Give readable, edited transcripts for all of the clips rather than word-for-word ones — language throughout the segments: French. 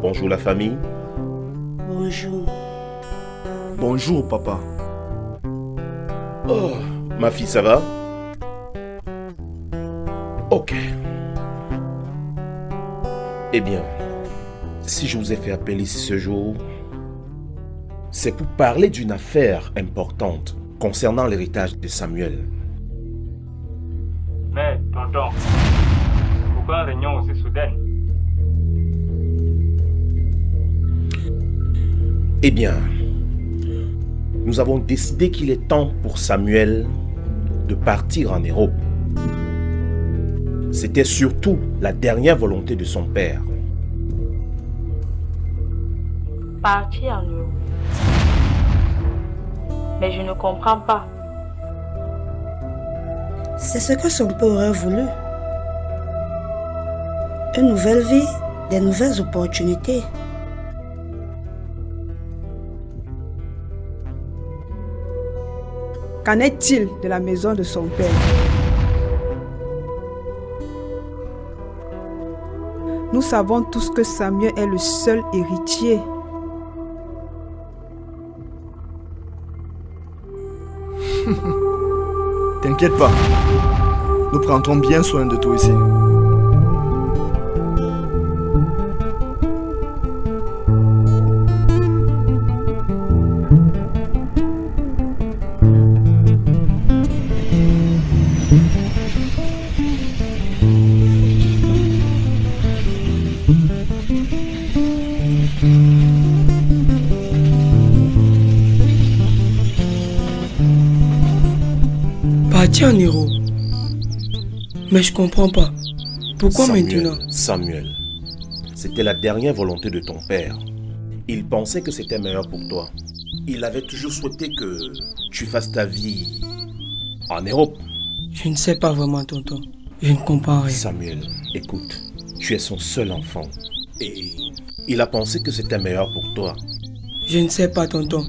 Bonjour la famille. Bonjour. Bonjour, papa. Oh, ma fille, ça va? Ok. Eh bien, si je vous ai fait appeler ici ce jour, c'est pour parler d'une affaire importante concernant l'héritage de Samuel. Mais, tonton, pourquoi une réunion aussi soudaine? Eh bien, nous avons décidé qu'il est temps pour Samuel de partir en Europe. C'était surtout la dernière volonté de son père. Partir en Europe. Mais je ne comprends pas. C'est ce que son père aurait voulu. Une nouvelle vie, des nouvelles opportunités. Qu'en est-il de la maison de son père? Nous savons tous que Samuel est le seul héritier. T'inquiète pas. Nous prendrons bien soin de toi ici. Partir en Europe. Mais je comprends pas. Pourquoi maintenant? Samuel, c'était la dernière volonté de ton père. Il pensait que c'était meilleur pour toi. Il avait toujours souhaité que tu fasses ta vie en Europe. Je ne sais pas vraiment, tonton. Je ne comprends rien. Samuel, écoute, tu es son seul enfant. Et il a pensé que c'était meilleur pour toi. Je ne sais pas, tonton.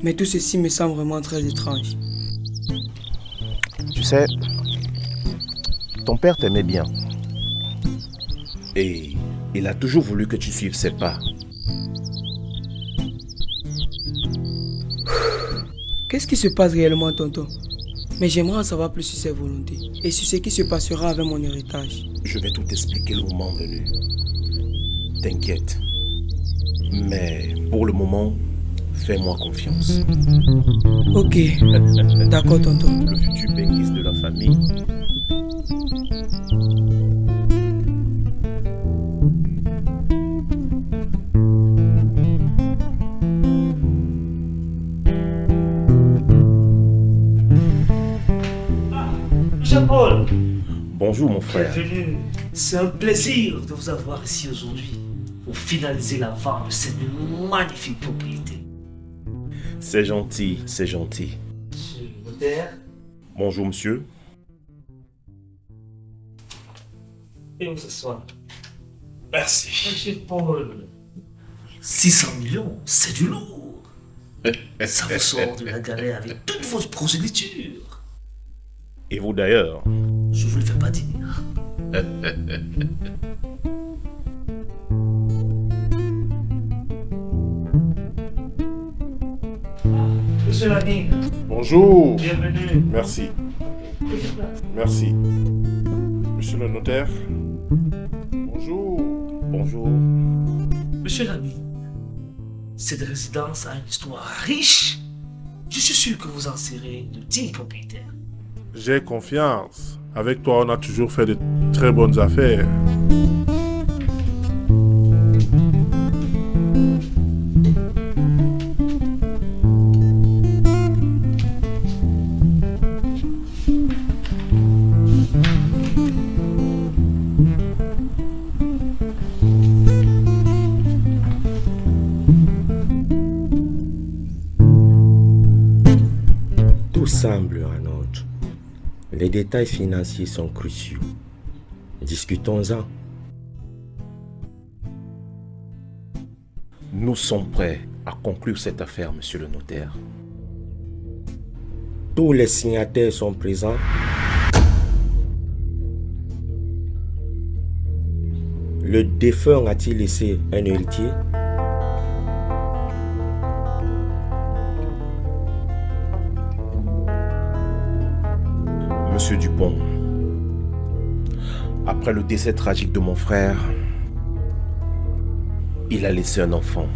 Mais tout ceci me semble vraiment très étrange. Tu sais, ton père t'aimait bien. Et il a toujours voulu que tu suives ses pas. Qu'est-ce qui se passe réellement, tonton? Mais j'aimerais en savoir plus sur ses volontés et sur ce qui se passera avec mon héritage. Je vais tout t'expliquer le moment venu. T'inquiète. Mais pour le moment, fais-moi confiance. Ok, d'accord, tonton. Le futur Benguis de la famille. Monsieur Paul, Bonjour mon frère. bienvenue. C'est un plaisir de vous avoir ici aujourd'hui pour finaliser la vente de cette magnifique propriété. C'est gentil, c'est gentil. Monsieur le notaire, Bonjour monsieur. et vous asseoir. Merci. Monsieur Paul, 600 millions, c'est du lourd. Ça vous sort de la galère avec toute votre progéniture. Et vous d'ailleurs. Je vous le fais pas dire. Monsieur Lamine, Bonjour. bienvenue. Merci. Merci. Monsieur le notaire. Bonjour. Bonjour. Monsieur Lamine, cette résidence a une histoire riche. Je suis sûr que vous en serez le digne propriétaire. J'ai confiance. Avec toi, on a toujours fait de très bonnes affaires. Tout semble en ordre. Les détails financiers sont cruciaux. Discutons-en. Nous sommes prêts à conclure cette affaire, monsieur le notaire. Tous les signataires sont présents. Le défunt a-t-il laissé un héritier? Monsieur Dupont, après le décès tragique de mon frère, il a laissé un enfant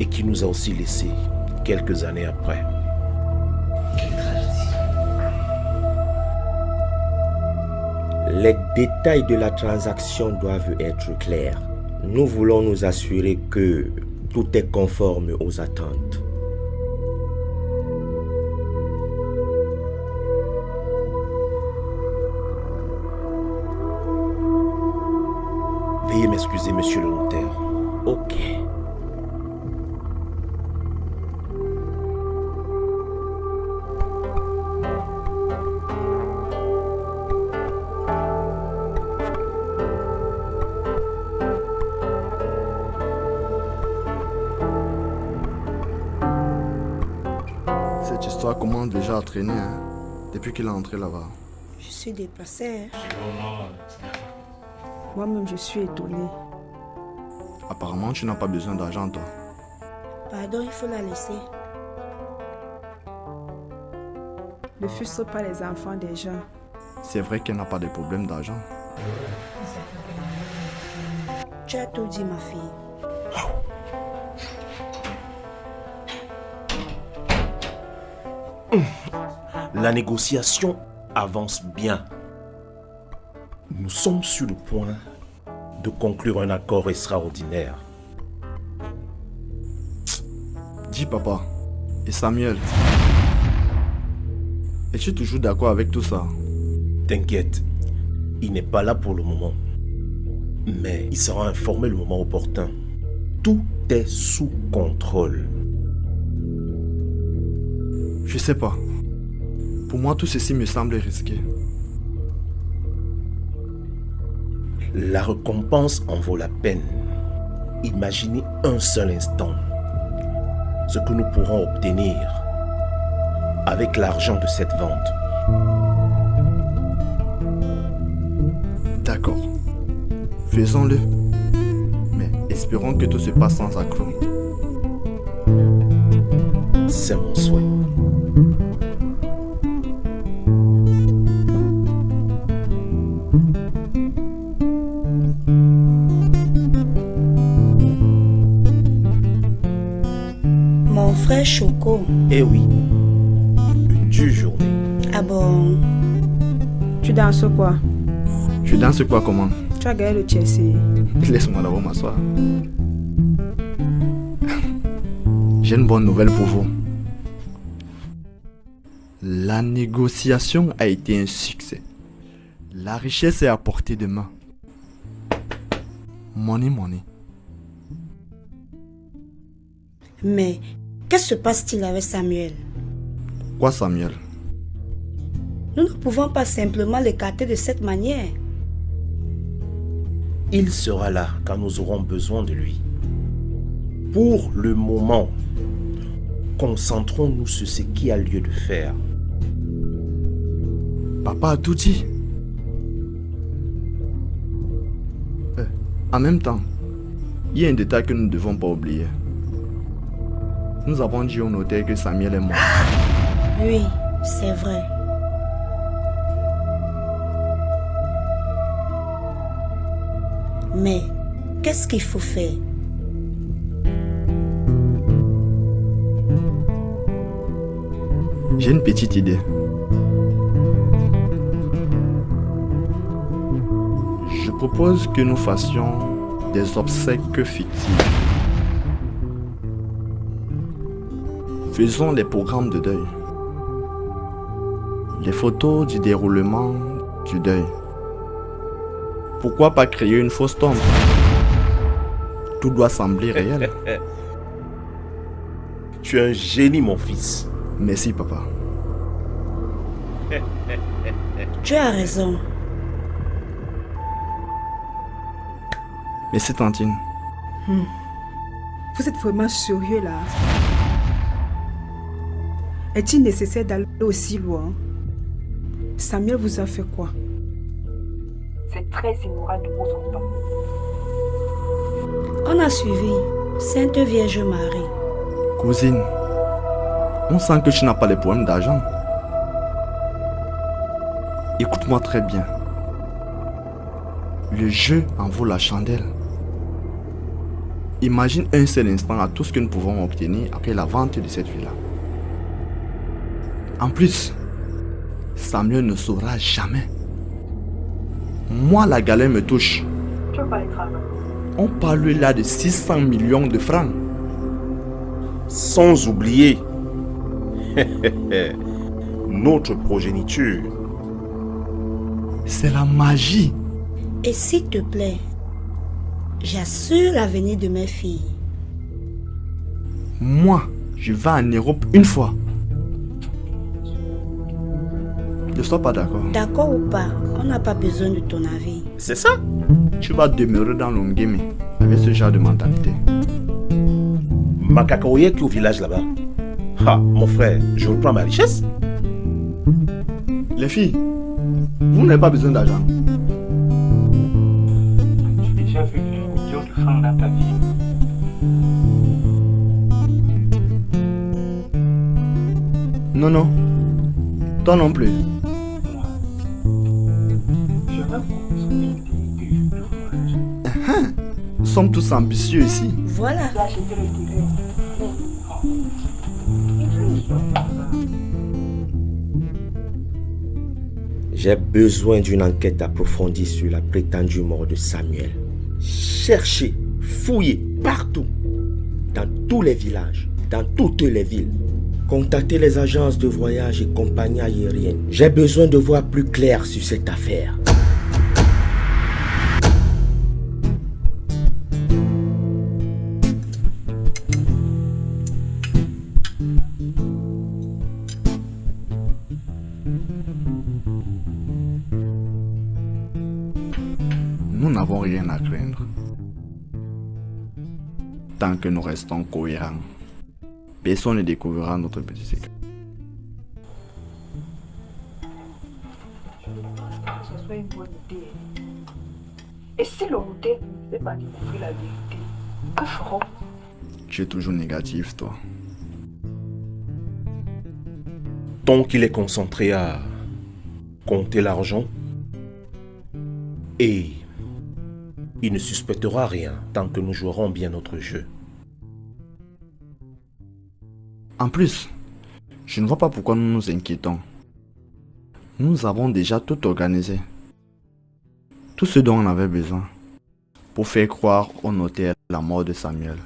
et qui nous a aussi laissé quelques années après. Quelle tragédie. Les détails de la transaction doivent être clairs. Nous voulons nous assurer que tout est conforme aux attentes. Veuillez m'excuser, monsieur le notaire. Ok. Cette histoire commence déjà à traîner, hein, depuis qu'il est entré là-bas. Je suis dépassée. Hein. Moi-même, je suis étonnée. Apparemment, tu n'as pas besoin d'argent, toi. Pardon, il faut la laisser. Ne frustre pas les enfants des gens. C'est vrai qu'elle n'a pas de problème d'argent. Tu as tout dit, ma fille. La négociation avance bien. Nous sommes sur le point de conclure un accord extraordinaire. Dis papa, et Samuel, es-tu toujours d'accord avec tout ça? T'inquiète, il n'est pas là pour le moment. Mais il sera informé le moment opportun. Tout est sous contrôle. Je sais pas. Pour moi, tout ceci me semble risqué. La récompense en vaut la peine. Imaginez un seul instant ce que nous pourrons obtenir avec l'argent de cette vente. D'accord. Faisons-le. Mais espérons que tout se passe sans accroc. C'est mon souhait. Mon frère Choco. Eh oui, une dure journée. Ah bon? Tu danses quoi? Je danse quoi comment? Tu as gagné le Chelsea. Laisse-moi d'abord m'asseoir. J'ai une bonne nouvelle pour vous. La négociation a été un succès. La richesse est à portée de main. Money, money. Mais qu'est-ce qui se passe-t-il avec Samuel? Quoi, Samuel? Nous ne pouvons pas simplement l'écarter de cette manière. Il sera là quand nous aurons besoin de lui. Pour le moment, concentrons-nous sur ce qui a lieu de faire. Papa a tout dit. En même temps, il y a un détail que nous ne devons pas oublier. Nous avons dit au notaire que Samuel est mort. Oui, c'est vrai. Mais qu'est-ce qu'il faut faire? J'ai une petite idée. Je propose que nous fassions des obsèques fictives. Faisons les programmes de deuil. Les photos du déroulement du deuil. Pourquoi pas créer une fausse tombe? Tout doit sembler réel. Tu es un génie, mon fils. Merci, papa. Tu as raison. Merci, Tantine. Vous êtes vraiment sérieux là? Est-il nécessaire d'aller aussi loin? Samuel vous a fait quoi? C'est très immoral de vos enfants. On a suivi Sainte Vierge Marie. Cousine, on sent que tu n'as pas les problèmes d'argent. Écoute-moi très bien. Le jeu en vaut la chandelle. Imagine un seul instant à tout ce que nous pouvons obtenir après la vente de cette villa. En plus, Samuel ne saura jamais. Moi, la galère me touche. Tu veux pas les travailler? On parle là de 600 millions de francs. Sans oublier notre progéniture. C'est la magie. Et s'il te plaît, j'assure l'avenir de mes filles. Moi, je vais en Europe une fois. Ne sois pas d'accord. D'accord ou pas, on n'a pas besoin de ton avis. C'est ça? Tu vas demeurer dans l'Ongeme avec ce genre de mentalité. Makakaoye qui est au village là-bas. Ah, mon frère, je reprends ma richesse. Les filles, vous n'avez pas besoin d'argent. J'ai déjà vu une de francs dans ta vie. Non, non. Toi non plus. Moi, je vais construire des ouvrages. Nous sommes tous ambitieux ici. Voilà. Tu as acheté le terrain. J'ai besoin d'une enquête approfondie sur la prétendue mort de Samuel. Cherchez, fouillez partout, dans tous les villages, dans toutes les villes. Contactez les agences de voyage et compagnies aériennes. J'ai besoin de voir plus clair sur cette affaire. Nous n'avons rien à craindre. Tant que nous restons cohérents, personne ne découvrira notre petit secret. Je ne pense pas que ce soit une bonne idée. Et si le notaire ne sait pas découvrir la vérité, que ferons-nous? Tu es toujours négatif, toi. Tant qu'il est concentré à compter l'argent, et il ne suspectera rien tant que nous jouerons bien notre jeu. En plus, je ne vois pas pourquoi nous nous inquiétons. Nous avons déjà tout organisé. Tout ce dont on avait besoin pour faire croire au notaire la mort de Samuel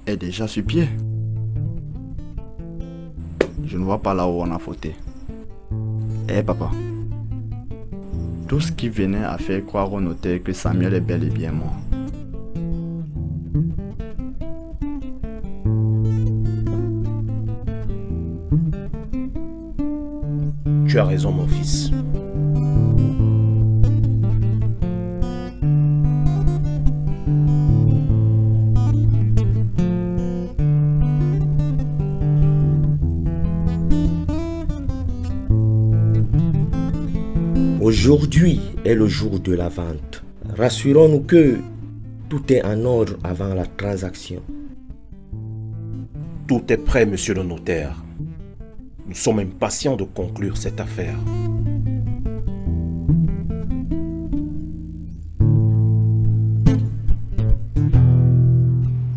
est déjà sur pied. Je ne vois pas là où on a fauté. Eh papa, tout ce qui venait à faire croire au notaire que Samuel est bel et bien mort. Tu as raison, mon fils. Aujourd'hui est le jour de la vente. Rassurons-nous que tout est en ordre avant la transaction. Tout est prêt, monsieur le notaire. Nous sommes impatients de conclure cette affaire.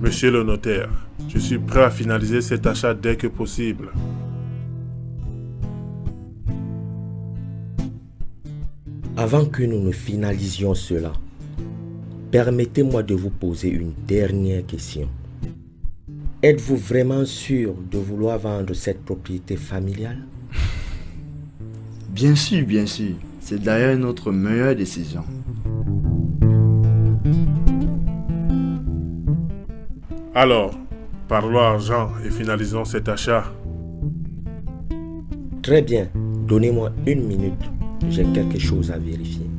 Monsieur le notaire, je suis prêt à finaliser cet achat dès que possible. Avant que nous ne finalisions cela, permettez-moi de vous poser une dernière question. Êtes-vous vraiment sûr de vouloir vendre cette propriété familiale? Bien sûr, bien sûr. C'est d'ailleurs notre meilleure décision. Alors, parlons argent et finalisons cet achat. Très bien, donnez-moi une minute. J'ai quelque chose à vérifier.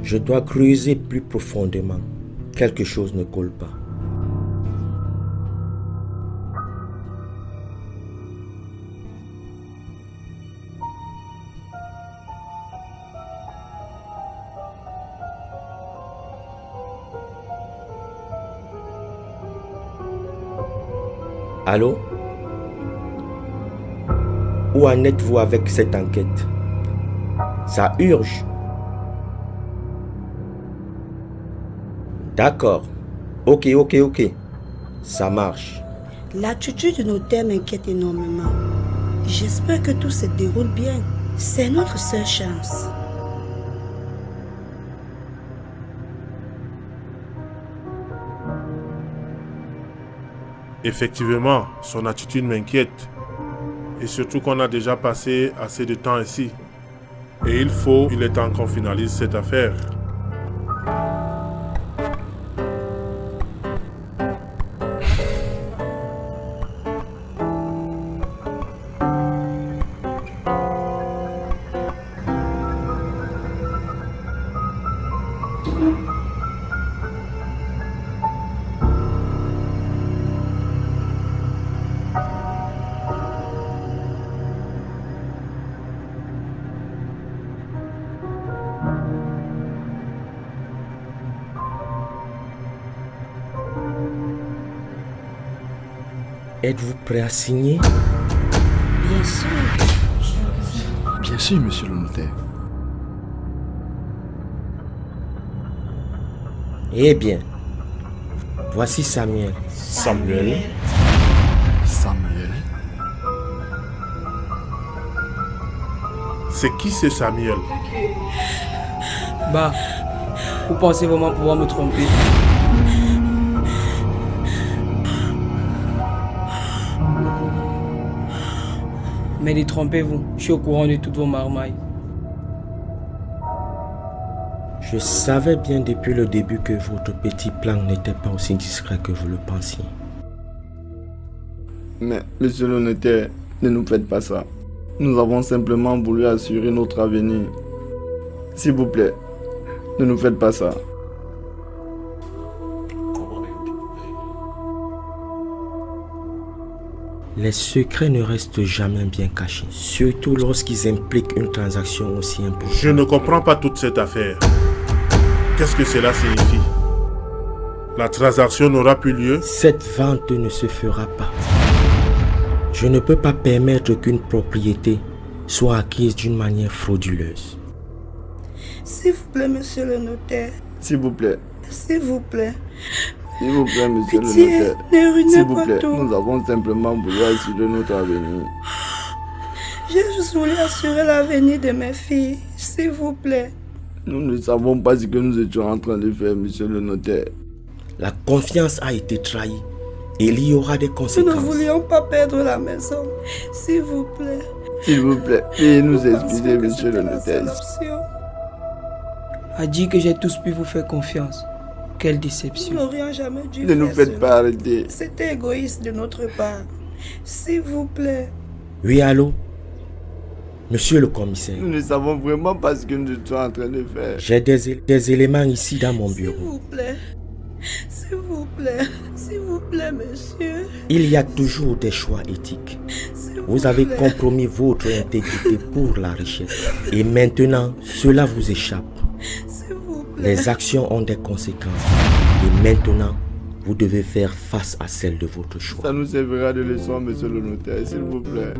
Je dois creuser plus profondément. Quelque chose ne colle pas. Allô? Où en êtes-vous avec cette enquête? Ça urge. D'accord. Ok. Ça marche. L'attitude du notaire m'inquiète énormément. J'espère que tout se déroule bien. C'est notre seule chance. Effectivement, son attitude m'inquiète. Et surtout qu'on a déjà passé assez de temps ici. Et il est temps qu'on finalise cette affaire. Êtes-vous prêt à signer? Bien sûr. Bien sûr, monsieur le notaire. Eh bien, voici Samuel. Samuel? Samuel? C'est qui ce Samuel? Bah, vous pensez vraiment pouvoir me tromper? Mais détrompez-vous, je suis au courant de toutes vos marmailles. Je savais bien depuis le début que votre petit plan n'était pas aussi discret que vous le pensiez. Mais, monsieur le notaire, ne nous faites pas ça. Nous avons simplement voulu assurer notre avenir. S'il vous plaît, ne nous faites pas ça. Les secrets ne restent jamais bien cachés, surtout lorsqu'ils impliquent une transaction aussi importante. Je ne comprends pas toute cette affaire. Qu'est-ce que cela signifie? La transaction n'aura plus lieu? Cette vente ne se fera pas. Je ne peux pas permettre qu'une propriété soit acquise d'une manière frauduleuse. S'il vous plaît, monsieur le notaire. S'il vous plaît. S'il vous plaît. S'il vous plaît, monsieur Pitié, le notaire. ne ruinez S'il vous pas plaît, tout. nous avons simplement voulu assurer notre avenir. J'ai juste voulu assurer l'avenir de mes filles. S'il vous plaît. Nous ne savons pas ce que nous étions en train de faire, monsieur le notaire. La confiance a été trahie et il y aura des Nous conséquences. ne voulions pas perdre la maison. S'il vous plaît. S'il vous plaît, veuillez nous Nous excuser, pensions que monsieur le c'était la seule notaire. option. A dit que j'ai tous pu vous faire confiance. Quelle Nous déception. n'aurions jamais dû Ne nous faire faites cela. pas arrêter. C'était égoïste de notre part. S'il vous plaît. Oui, allô? Monsieur le commissaire, Nous ne savons vraiment pas ce que nous étions en train de faire. j'ai des éléments ici dans mon S'il bureau. vous plaît. S'il vous plaît. S'il vous plaît, monsieur. Il y a toujours des choix éthiques. S'il Vous avez plaît. compromis votre intégrité pour la richesse. Et maintenant, cela vous échappe. S'il vous plaît. Les actions ont des conséquences. Et maintenant, vous devez faire face à celles de votre choix. Ça nous servira de leçon, monsieur le notaire, s'il vous plaît.